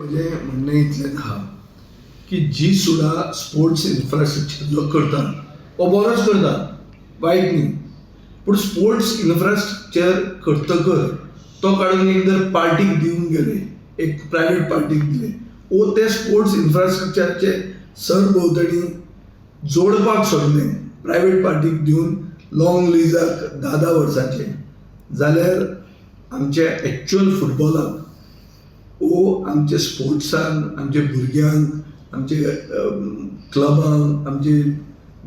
म्हणजे म्हणणं इतलें आहा की जी सुद्दां स्पोर्ट्स इन्फ्रास्ट्रक्चर जो करता हो बरोच करता, वायट न्ही. पूण स्पोर्ट्स इन्फ्रास्ट्रक्चर करतकर तो काडून एक जर पार्टीक दिवंक गेले, एक प्रायवेट पार्टीक दिले, वो ते स्पोर्ट्स इन्फ्रास्ट्रक्चराचे सरभोंवतणी जोडपाक सोदले प्रायवेट पार्टीक दिवन लॉंग लिजाक 10-10 वर्सांचे, जाल्यार आमच्या एक्च्युअल फुटबॉलाक वो आमच्या स्पोर्ट्सान, आमच्या भुरग्यांक, आमचे क्लबांक, आमचे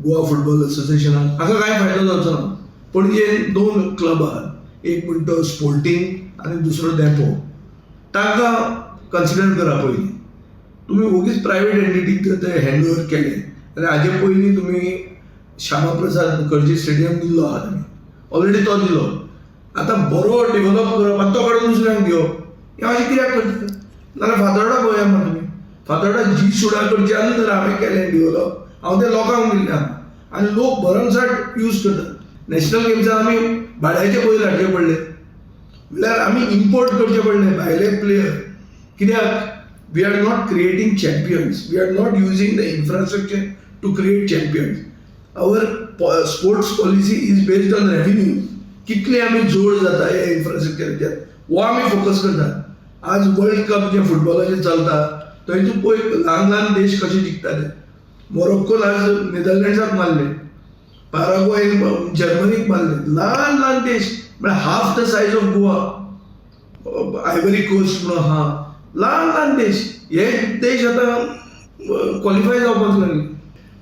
गोवा फुटबॉल असोसिएशनाक हाका कांय फायदो जावचो ना. पणजेन 2 क्लब आहात, एक म्हणटा स्पोर्टींग आनी दुसरो डेपो. तांकां कन्सिडर करा पयलीं. तुमी ओगीच प्रायवेट एंटिटीक जर ते हँड ओवर केले जाल्यार हाजे पयलीं तुमी श्यामा प्रसाद मुखर्जी स्टेडियम दिल्लो आहा ताणी, ऑलरेडी तो दिलो. आतां बरो डेव्हलप करप आनी तो काडून दुसऱ्यांक दिवप हें अशें कित्याक करता? नाल्यार फातोर्डा पळोवया मरे तुमी. फातोर्डा जी सुडाकडच्यान जर हांवें केलें डेव्हलप, हांव तें लोकांक दिल्लें आहा आनी लोक भरमसाट यूज करतात. नॅशनल गेम्सान आमी भाड्याचे बैल हाडचे पडले, म्हणल्यार आमी इम्पोर्ट करचे पडले भायले प्लेयर. कित्याक? We are not creating champions, we are not using the infrastructure to create champions. Our sports policy is based on revenue. कितले आमी जोड जाता ह्या इन्फ्रास्ट्रक्चराचेर हो आमी फोकस करतात. आज वर्ल्ड कप जे फुटबॉलाचे चलता थंय तूं पळय ल्हान ल्हान देश कशे जिखताले. मोरक्कोन आज नेदरलँड्साक मारले, पॅराग्वायन जर्मनीक मारले. ल्हान ल्हान देश म्हळ्यार half the size of Goa. Ivory Coast म्हणून आहा, ल्हान ल्हान देश. हे देश आतां क्वॉलिफाय जावपाक लागले.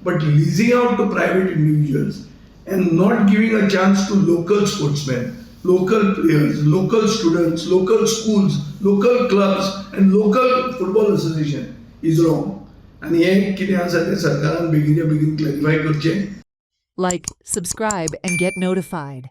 But leasing out to private individuals and not giving a chance to local sportsmen, local players, local students, local schools, local clubs and local football association is wrong. आणि हे कितें आसा तें सरकारान बेगिना बेगीन क्लॅरिफाय करचें. Like, subscribe, and get notified.